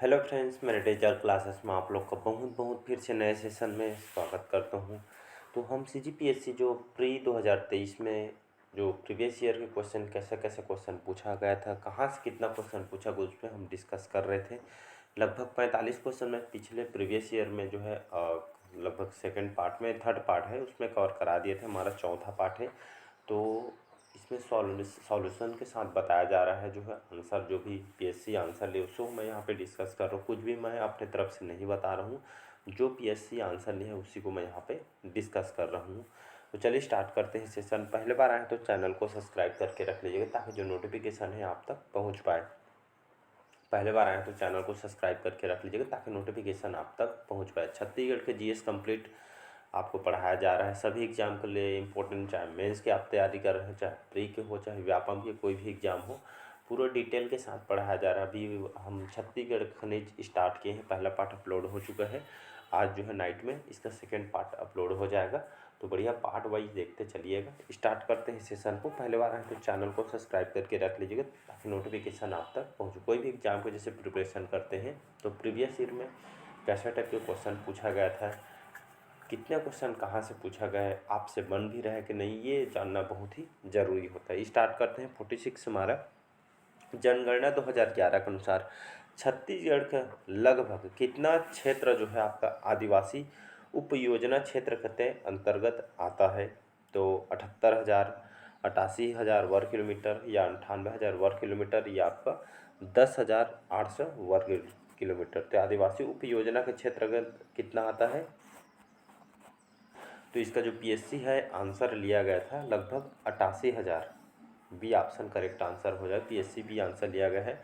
Hello friends, मेरे teacher classes में आप लोग का बहुत बहुत फिर से नए सेशन में स्वागत करता हूं। तो हम सीजीपीएससी जो प्री 2023 में जो प्रीवियस ईयर के क्वेश्चन कैसे कैसे क्वेश्चन पूछा गया था, कहां से कितना क्वेश्चन पूछा गया, उस पर हम डिस्कस कर रहे थे। लगभग 45 क्वेश्चन में पिछले प्रीवियस ईयर में जो है लगभग सेकेंड पार्ट में थर्ड पार्ट है उसमें कवर करा दिए थे। हमारा चौथा पार्ट है, तो इसमें सॉल्यूशन के साथ बताया जा रहा है। जो है आंसर, जो भी पीएससी आंसर ले उसको मैं यहाँ पे डिस्कस कर रहा हूँ। कुछ भी मैं अपने तरफ से नहीं बता रहा हूँ, जो पीएससी आंसर ले है उसी को मैं यहाँ पे डिस्कस कर रहा हूँ। तो चलिए स्टार्ट करते हैं सेशन। पहले बार आए तो चैनल को सब्सक्राइब करके रख लीजिएगा ताकि जो नोटिफिकेशन है आप तक पहुँच पाए। पहले बार आए तो चैनल को सब्सक्राइब करके रख लीजिएगा ताकि नोटिफिकेशन आप तक पहुँच पाए। छत्तीसगढ़ के जीएस कंप्लीट आपको पढ़ाया जा रहा है सभी एग्जाम के लिए इम्पोर्टेंट, चाहे मेंस की आप तैयारी कर रहे हैं, चाहे प्री के हो, चाहे व्यापम के कोई भी एग्जाम हो, पूरा डिटेल के साथ पढ़ाया जा रहा है। अभी हम छत्तीसगढ़ खनिज स्टार्ट किए हैं, पहला पार्ट अपलोड हो चुका है। आज जो है नाइट में इसका सेकेंड पार्ट अपलोड हो जाएगा, तो बढ़िया पार्ट वाइज देखते चलिएगा। स्टार्ट करते हैं सेशन को। पहले बार आए तो चैनल को सब्सक्राइब करके रख लीजिएगा ताकि नोटिफिकेशन आप तक पहुँचे। कोई भी एग्जाम को जैसे प्रिपरेशन करते हैं तो प्रीवियस ईयर में कैसे टाइप के क्वेश्चन पूछा गया था, कितने क्वेश्चन कहाँ से पूछा गया है, आपसे बन भी रहा है कि नहीं, ये जानना बहुत ही ज़रूरी होता है। स्टार्ट करते हैं 46 हमारा। जनगणना 2011 के अनुसार छत्तीसगढ़ का लगभग कितना क्षेत्र जो है आपका आदिवासी उपयोजना क्षेत्र के अंतर्गत आता है? तो 78,000, 88,000 वर्ग किलोमीटर या 98,000 वर्ग किलोमीटर या आपका 10,800 वर्ग किलोमीटर। तो आदिवासी उपयोजना के क्षेत्र कितना आता है? तो इसका जो पीएससी है आंसर लिया गया था लगभग 88,000। बी ऑप्शन करेक्ट आंसर हो जाए, पीएससी बी आंसर लिया गया है।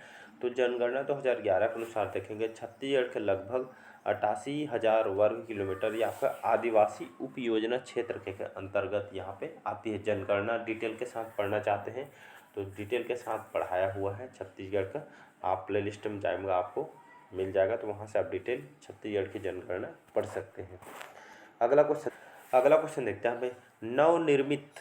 तो जनगणना 2011 के अनुसार देखेंगे छत्तीसगढ़ के लगभग 88,000 वर्ग किलोमीटर या आपका आदिवासी उपयोजना क्षेत्र के अंतर्गत यहाँ पे आती है। जनगणना डिटेल के साथ पढ़ना चाहते हैं तो डिटेल के साथ पढ़ाया हुआ है छत्तीसगढ़ का। आप प्ले लिस्ट में जाएंगे आपको मिल जाएगा, तो वहाँ से आप डिटेल छत्तीसगढ़ की जनगणना पढ़ सकते हैं। अगला क्वेश्चन देखते हैं हमें। नवनिर्मित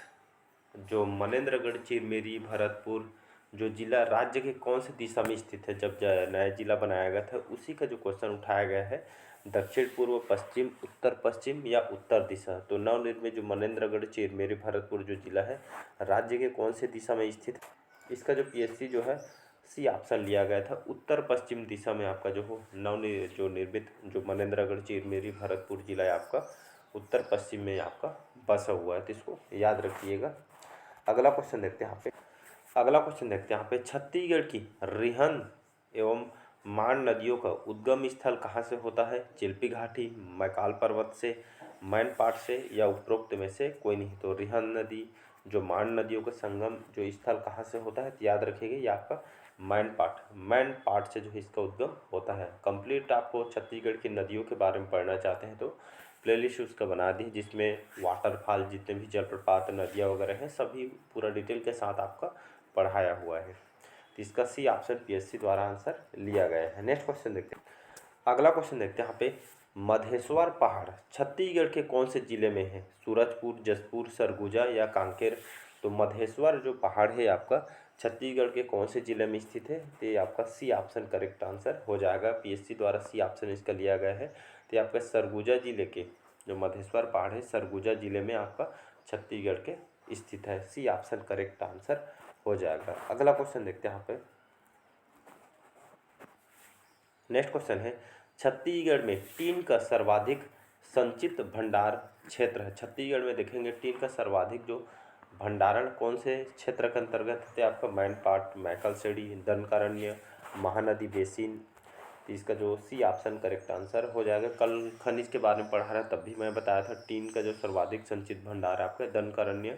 जो मनेन्द्रगढ़, चिरमिरी, भरतपुर जो जिला राज्य के कौन सी दिशा में स्थित है? जब नया जिला बनाया गया था उसी का जो क्वेश्चन उठाया गया है। दक्षिण पूर्व, पश्चिम, उत्तर पश्चिम या उत्तर दिशा। तो नवनिर्मित जो मनेन्द्रगढ़, चिरमिरी, भरतपुर जो जिला है राज्य के कौन से दिशा में स्थित है? इसका जो पीएससी जो है सी ऑप्शन लिया गया था, उत्तर पश्चिम दिशा में आपका जो हो जो निर्मित जो मनेन्द्रगढ़, चिरमिरी, भरतपुर जिला है आपका उत्तर पश्चिम में आपका बसा हुआ है, तो इसको याद रखिएगा। अगला क्वेश्चन देखते हैं यहाँ पे छत्तीसगढ़ की रिहंद एवं मांड नदियों का उद्गम स्थल कहाँ से होता है? चिल्पी घाटी, मैकाल पर्वत से, मैनपाट से या उपरोक्त में से कोई नहीं। तो रिहंद नदी जो मांड नदियों का संगम जो स्थल कहाँ से होता है, तो याद रखिएगा ये आपका मैनपाट से जो है इसका उद्गम होता है। कंप्लीट आपको छत्तीसगढ़ की नदियों के बारे में पढ़ना चाहते हैं तो प्लेलिस्ट उसका बना दी, जिसमें वाटरफॉल जितने भी जलप्रपात नदियाँ वगैरह हैं सभी पूरा डिटेल के साथ आपका पढ़ाया हुआ है। तो इसका सी ऑप्शन पीएससी द्वारा आंसर लिया गया है। नेक्स्ट क्वेश्चन देखते हैं। अगला क्वेश्चन देखते हैं यहाँ पे। मधेश्वर पहाड़ छत्तीसगढ़ के कौन से जिले में है? सूरजपुर, जशपुर, सरगुजा या कांकेर। तो मधेश्वर जो पहाड़ है आपका छत्तीसगढ़ के कौन से जिले में स्थित है? तो ये आपका सी ऑप्शन करेक्ट आंसर हो जाएगा, पीएससी द्वारा सी ऑप्शन इसका लिया गया है। तो ये आपका सरगुजा जिले के जो मधेश्वर पहाड़ है सरगुजा जिले में आपका छत्तीसगढ़ के स्थित है। सी ऑप्शन करेक्ट आंसर हो जाएगा। अगला क्वेश्चन देखते हैं यहाँ पे। नेक्स्ट क्वेश्चन है छत्तीसगढ़ में टीन का सर्वाधिक संचित भंडार क्षेत्र है। छत्तीसगढ़ में देखेंगे टीन का सर्वाधिक जो भंडारण कौन से क्षेत्र के अंतर्गत है? आपका मैनपाट, मैकलसेडी, दनकारण्य, महानदी बेसिन। इसका जो सी ऑप्शन करेक्ट आंसर हो जाएगा। कल खनिज के बारे में पढ़ा रहा तब भी मैं बताया था टीन का जो सर्वाधिक संचित भंडार आपका दनकारण्य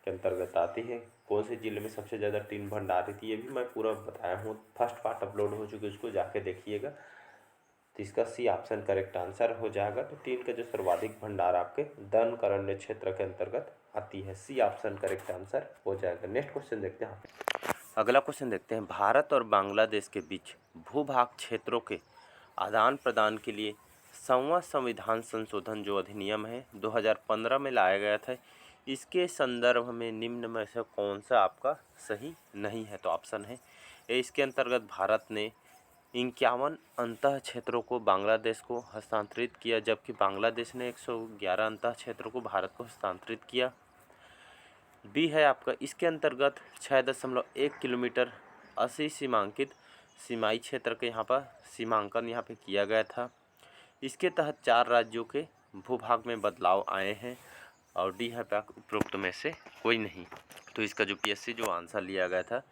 के अंतर्गत आती है। कौन से जिले में सबसे ज़्यादा टीन भंडारित थी ये भी मैं पूरा बताया हूँ, फर्स्ट पार्ट अपलोड हो चुकी है, उसको जाके देखिएगा। तो इसका सी ऑप्शन करेक्ट आंसर हो जाएगा। तो टीन का जो सर्वाधिक भंडार आपके दनकारण्य क्षेत्र के अंतर्गत आती है। सी ऑप्शन करेक्ट आंसर हो जाएगा। नेक्स्ट क्वेश्चन देखते हैं। अगला क्वेश्चन देखते हैं। भारत और बांग्लादेश के बीच भूभाग क्षेत्रों के आदान प्रदान के लिए 100वां संविधान संशोधन जो अधिनियम है 2015 में लाया गया था, इसके संदर्भ में निम्न में से कौन सा आपका सही नहीं है? तो ऑप्शन है ए, इसके अंतर्गत भारत ने 51 अंतः क्षेत्रों को बांग्लादेश को हस्तांतरित किया, जबकि बांग्लादेश ने 111 अंतः क्षेत्रों को भारत को हस्तांतरित किया। बी है आपका, इसके अंतर्गत 6.1 किलोमीटर 80 सीमांकित सीमाई क्षेत्र के यहाँ पर सीमांकन यहाँ पे किया गया था। इसके तहत 4 राज्यों के भूभाग में बदलाव आए हैं और डी है उपरोक्त में से कोई नहीं। तो इसका जो पीएससी जो आंसर लिया गया था,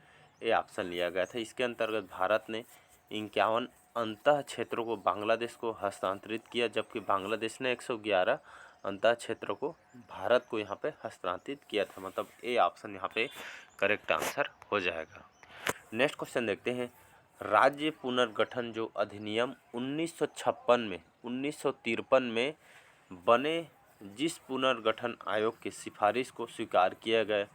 ये ऑप्शन लिया गया था। इसके अंतर्गत भारत ने 51 अंतः क्षेत्रों को बांग्लादेश को हस्तांतरित किया, जबकि बांग्लादेश ने 111 अंतः क्षेत्रों को भारत को यहाँ पे हस्तांतरित किया था। मतलब ए ऑप्शन यहाँ पे करेक्ट आंसर हो जाएगा। नेक्स्ट क्वेश्चन देखते हैं। राज्य पुनर्गठन जो अधिनियम 1953 में बने, जिस पुनर्गठन आयोग की सिफारिश को स्वीकार किया गया,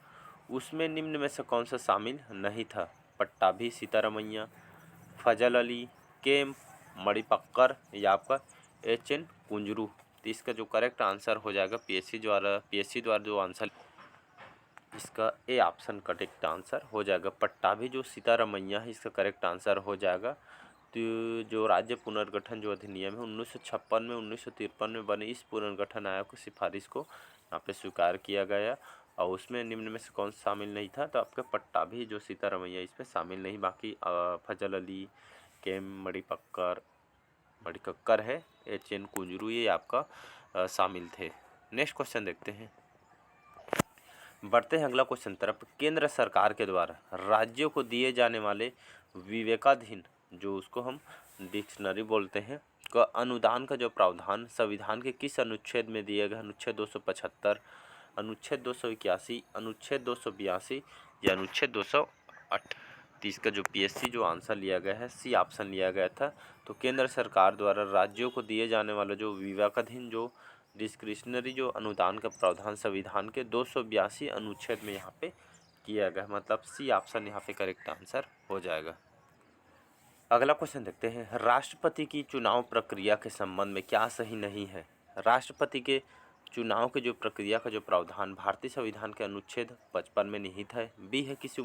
उसमें निम्न में से कौन सा शामिल नहीं था? पट्टाभी सीतारमैया, फजल अली, केम मणिपक्कर या आपका एच.एन. कुंजरू। तो इसका जो करेक्ट आंसर हो जाएगा पीएससी द्वारा जो आंसर, इसका ए ऑप्शन करेक्ट आंसर हो जाएगा। पट्टाभी जो सीतारमैया है, इसका करेक्ट आंसर हो जाएगा। तो जो राज्य पुनर्गठन जो अधिनियम है 1956 में 1953 में बने, इस पुनर्गठन आयोग की सिफारिश को यहाँ पे स्वीकार किया गया और उसमें निम्न में से कौन शामिल नहीं था? तो आपका पट्टाभी जो सीतारमैया इसमें शामिल नहीं। बाकी फजल अली, केम मणिपक्कर है, एच.एन. कुंजरू, ये आपका शामिल थे। नेक्स्ट क्वेश्चन देखते हैं। बढ़ते हैं अगला क्वेश्चन तरफ। केंद्र सरकार के द्वारा राज्यों को दिए जाने वाले विवेकाधीन, जो उसको हम डिक्शनरी बोलते हैं, का अनुदान का जो प्रावधान संविधान के किस अनुच्छेद में दिया गया? अनुच्छेद 275, अनुच्छेद 281, अनुच्छेद 282 या अनुच्छेद 208। इसका जो पीएससी जो आंसर लिया गया है, सी ऑप्शन लिया गया था। तो केंद्र सरकार द्वारा राज्यों को दिए जाने वाला जो विवेकाधीन जो डिस्क्रिशनरी जो अनुदान का प्रावधान संविधान के 282 अनुच्छेद में यहाँ पे किया गया, मतलब सी ऑप्शन यहाँ पे करेक्ट आंसर हो जाएगा। अगला क्वेश्चन देखते हैं। राष्ट्रपति की चुनाव प्रक्रिया के संबंध में क्या सही नहीं है? राष्ट्रपति के चुनाव के जो प्रक्रिया का जो प्रावधान भारतीय संविधान के अनुच्छेद 55 में निहित है। बी है, किसी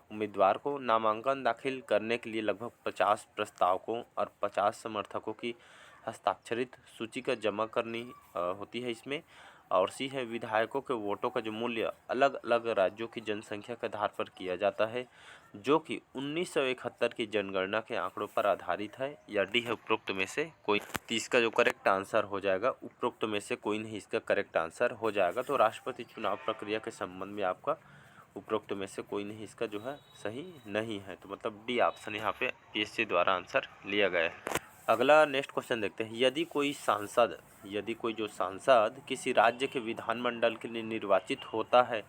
उम्मीदवार को नामांकन दाखिल करने के लिए लगभग 50 प्रस्तावकों और 50 समर्थकों की हस्ताक्षरित सूची का जमा करनी होती है इसमें। और सी है, विधायकों के वोटों का जो मूल्य अलग अलग राज्यों की जनसंख्या के आधार पर किया जाता है, जो कि 1971 की जनगणना के आंकड़ों पर आधारित है। या डी है, उपरोक्त में से कोई। तो इसका जो करेक्ट आंसर हो जाएगा उपरोक्त में से कोई नहीं, इसका करेक्ट आंसर हो जाएगा। तो राष्ट्रपति चुनाव प्रक्रिया के संबंध में आपका उपरोक्त में से कोई नहीं, इसका जो है सही नहीं है। तो मतलब डी ऑप्शन यहाँ पे पीएससी द्वारा आंसर लिया गया है। अगला नेक्स्ट क्वेश्चन देखते हैं। यदि कोई जो सांसद किसी राज्य के विधानमंडल के लिए निर्वाचित होता है,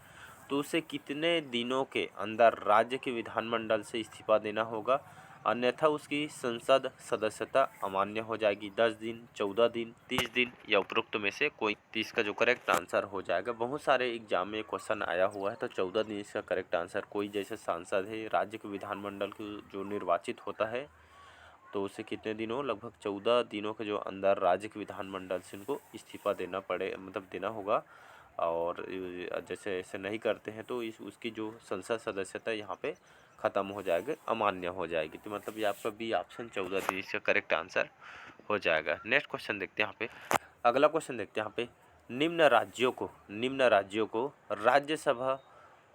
तो उसे कितने दिनों के अंदर राज्य के विधानमंडल से इस्तीफा देना होगा, अन्यथा उसकी संसद सदस्यता अमान्य हो जाएगी? 10 दिन, 14 दिन, 30 दिन या उपरोक्त में से कोई। 30 का जो करेक्ट आंसर हो जाएगा। बहुत सारे एग्जाम में क्वेश्चन आया हुआ है, तो 14 दिन इसका करेक्ट आंसर। कोई जैसे सांसद है राज्य के विधानमंडल के जो निर्वाचित होता है, तो उसे कितने दिनों, लगभग 14 दिनों के जो अंदर राज्य के विधानमंडल से उनको इस्तीफा देना देना होगा। और जैसे ऐसे नहीं करते हैं तो उसकी जो संसद सदस्यता यहाँ पे ख़त्म हो जाएगी, अमान्य हो जाएगी। तो मतलब ये आपका बी ऑप्शन 14 दिन इसका करेक्ट आंसर हो जाएगा। नेक्स्ट क्वेश्चन देखते हैं यहाँ पे। अगला क्वेश्चन देखते हैं यहाँ पे। निम्न राज्यों को राज्यसभा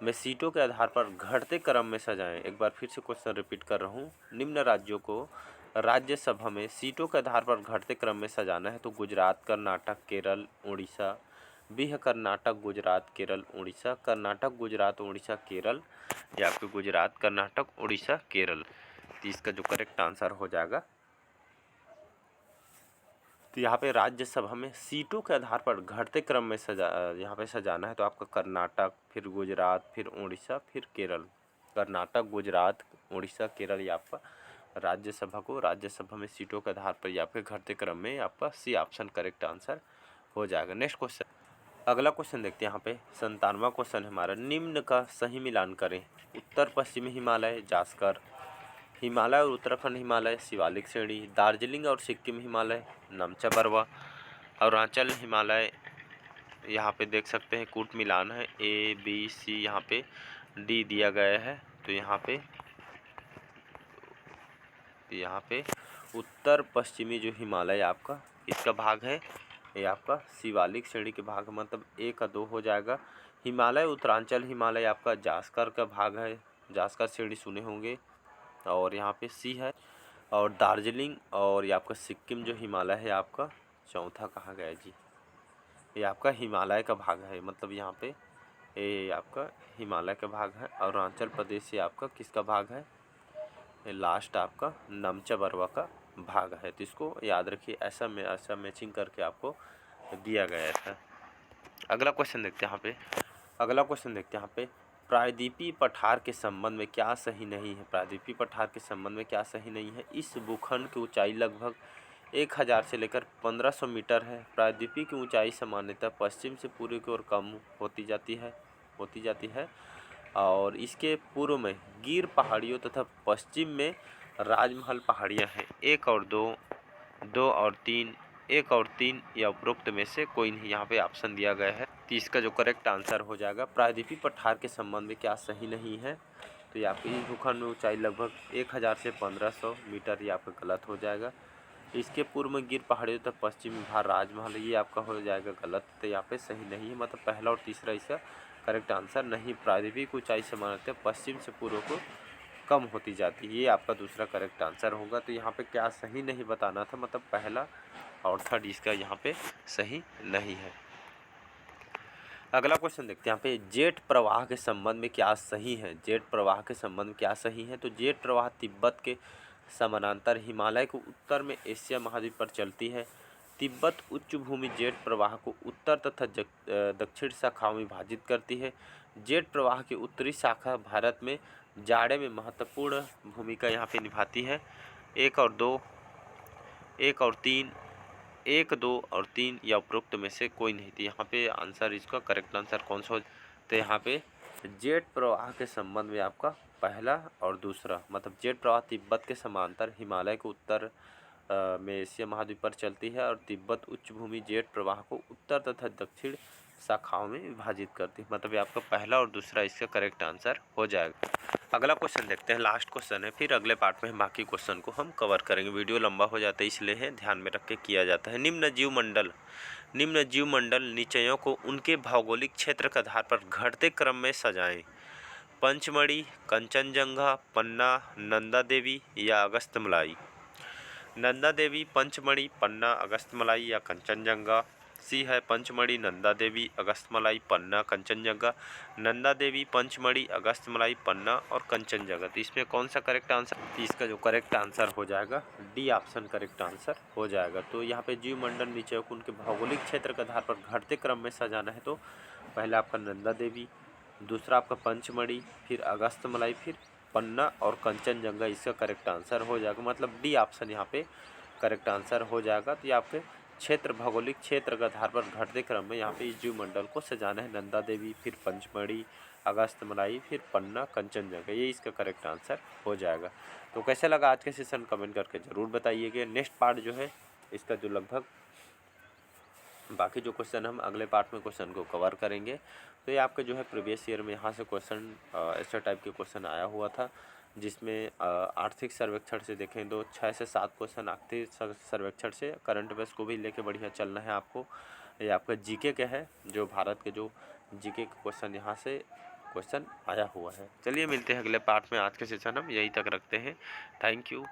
में सीटों के आधार पर घटते क्रम में सजाएं। एक बार फिर से क्वेश्चन रिपीट कर रहा हूँ। निम्न राज्यों को राज्यसभा में सीटों के आधार पर घटते क्रम में सजाना है। तो गुजरात, कर्नाटक, केरल, उड़ीसा। बी है, कर्नाटक, गुजरात, केरल, उड़ीसा। कर्नाटक, गुजरात, उड़ीसा, केरल या फिर गुजरात, कर्नाटक, उड़ीसा, केरल। तो इसका जो करेक्ट आंसर हो जाएगा, तो यहाँ पे राज्यसभा में सीटों के आधार पर घटते क्रम में यहाँ पे सजाना है। तो आपका कर्नाटक, फिर गुजरात, फिर उड़ीसा, फिर केरल। कर्नाटक, गुजरात, उड़ीसा, केरल या आपका राज्यसभा में सीटों के आधार पर या फिर घटते क्रम में आपका सी ऑप्शन करेक्ट आंसर हो जाएगा। Next question. अगला क्वेश्चन देखते हैं यहाँ पे। 57वां क्वेश्चन हमारा। निम्न का सही मिलान करें। उत्तर पश्चिमी हिमालय, जास्कर हिमालय और उत्तराखंड हिमालय, शिवालिक श्रेणी। दार्जिलिंग और सिक्किम हिमालय, नमचा बरवा। अरुणाचल हिमालय, यहाँ पे देख सकते हैं कूट मिलान है, ए बी सी, यहाँ पे डी दिया गया है। तो यहाँ पे तो यहाँ पे उत्तर पश्चिमी जो हिमालय आपका इसका भाग है, ये आपका शिवालिक श्रेणी के भाग, मतलब 1 का 2 हो जाएगा। हिमालय उत्तरांचल हिमालय आपका जास्कर का भाग है, जास्कर श्रेणी सुने होंगे, और यहाँ पे सी है। और दार्जिलिंग और ये आपका सिक्किम जो हिमालय है आपका चौथा कहाँ गया जी, ये आपका हिमालय का भाग है, मतलब यहाँ पे ये आपका हिमालय का भाग है। और अरुणाचल प्रदेश ये आपका किसका भाग है, ये लास्ट आपका नमचा बरवा का भाग है। तो इसको याद रखिए, ऐसा मैचिंग करके आपको दिया गया था। अगला क्वेश्चन देखते हैं यहाँ पे, अगला क्वेश्चन देखते हैं यहाँ पे, प्रायद्वीपीय पठार के संबंध में क्या सही नहीं है। प्रायद्वीपीय पठार के संबंध में क्या सही नहीं है। इस भूखंड की ऊंचाई लगभग 1000 से लेकर 1500 मीटर है। प्रायद्वीपीय की ऊंचाई सामान्यतः पश्चिम से पूर्व की ओर कम होती जाती है और इसके पूर्व में गिर पहाड़ियों तथा पश्चिम में राजमहल पहाड़ियाँ हैं। 1 और 2, 2 और 3, 1 और 3 या उपरोक्त में से कोई नहीं, यहाँ पे ऑप्शन दिया गया है। तो इसका जो करेक्ट आंसर हो जाएगा, प्रायद्वीपीय पठार के संबंध में क्या सही नहीं है, तो ये आपकी इस भूखंड में ऊंचाई लगभग 1000 से 1500 मीटर, ये आपका गलत हो जाएगा। इसके पूर्व में गिर पहाड़ियों तथा पश्चिम भाग राजमहल, ये आपका हो जाएगा गलत, तो यहाँ पे सही नहीं है, मतलब पहला और तीसरा इसका करेक्ट आंसर नहीं। प्रायद्वीपीय की ऊंचाई सामान्यतः पश्चिम से पूर्व को कम होती जाती है, ये आपका दूसरा करेक्ट आंसर होगा। तो यहाँ पे क्या सही नहीं बताना था, मतलब पहला और थर्ड इसका यहाँ पे सही नहीं है। अगला क्वेश्चन देखते हैं यहाँ पे, जेट प्रवाह के संबंध में क्या सही है। जेट प्रवाह के संबंध में क्या सही है, तो जेट प्रवाह तिब्बत के समानांतर हिमालय को उत्तर में एशिया महाद्वीप पर चलती है। तिब्बत उच्च भूमि जेट प्रवाह को उत्तर तथा दक्षिण शाखाओं में विभाजित करती है। जेट प्रवाह की उत्तरी शाखा भारत में जाड़े में महत्वपूर्ण भूमिका यहाँ पे निभाती है। 1 और 2, 1 और 3, 1, 2 और 3 या उपरोक्त में से कोई नहीं थी। यहाँ पे आंसर, इसका करेक्ट आंसर कौन सा हो, तो यहाँ पे जेट प्रवाह के संबंध में आपका पहला और दूसरा, मतलब जेट प्रवाह तिब्बत के समांतर हिमालय को उत्तर में एशिया महाद्वीप पर चलती है और तिब्बत उच्च भूमि जेट प्रवाह को उत्तर तथा दक्षिण शाखाओं में विभाजित करती है, मतलब ये आपका पहला और दूसरा इसका करेक्ट आंसर हो जाएगा। अगला क्वेश्चन देखते हैं, लास्ट क्वेश्चन है, फिर अगले पार्ट में बाकी क्वेश्चन को हम कवर करेंगे। वीडियो लंबा हो जाता है इसलिए है, ध्यान में रख के किया जाता है। निम्न जीव मंडल निचयों को उनके भौगोलिक क्षेत्र के आधार पर घटते क्रम में सजाएं। पंचमढ़ी, कंचनजंगा, पन्ना, नंदा देवी या अगस्त्यमलाई। नंदा देवी, पंचमढ़ी, पन्ना, अगस्त्यमलाई या कंचनजंगा। सी है पंचमढ़ी, नंदा देवी, अगस्त्यमलाई, पन्ना, कंचनजंगा। नंदा देवी, पंचमढ़ी, अगस्त्यमलाई, पन्ना और कंचनजंगा। तो इसमें कौन सा करेक्ट आंसर, इसका जो करेक्ट आंसर हो जाएगा डी ऑप्शन करेक्ट आंसर हो जाएगा। तो यहाँ पे जीव मंडल नीचे को उनके भौगोलिक क्षेत्र के आधार पर घटते क्रम में सजाना है, तो पहला आपका नंदा देवी, दूसरा आपका पंचमढ़ी, फिर अगस्त्यमलाई, फिर पन्ना और कंचनजंगा इसका करेक्ट आंसर हो जाएगा, मतलब डी ऑप्शन यहाँ पे करेक्ट आंसर हो जाएगा। तो ये आपके क्षेत्र, भौगोलिक क्षेत्र के आधार पर घटते क्रम में यहाँ पे इस जीव मंडल को सजाना है। नंदा देवी, फिर पंचमढ़ी, अगस्त्यमलाई, फिर पन्ना, कंचनजंगा, ये इसका करेक्ट आंसर हो जाएगा। तो कैसा लगा आज का सेशन, कमेंट करके ज़रूर बताइएगा। नेक्स्ट पार्ट जो है इसका जो लगभग बाकी जो क्वेश्चन हम अगले पार्ट में क्वेश्चन को कवर करेंगे। तो ये आपका जो है प्रीवियस ईयर में यहाँ से क्वेश्चन ऐसा टाइप के क्वेश्चन आया हुआ था, जिसमें आर्थिक सर्वेक्षण से देखें तो 6 से 7 क्वेश्चन आर्थिक सर्वेक्षण से, करंट अफेयर्स को भी लेके बढ़िया चलना है आपको। ये आपका जीके का है, जो भारत के जो जीके के क्वेश्चन यहाँ से क्वेश्चन आया हुआ है। चलिए मिलते हैं अगले पार्ट में, आज के सेशन हम यहीं तक रखते हैं। Thank you.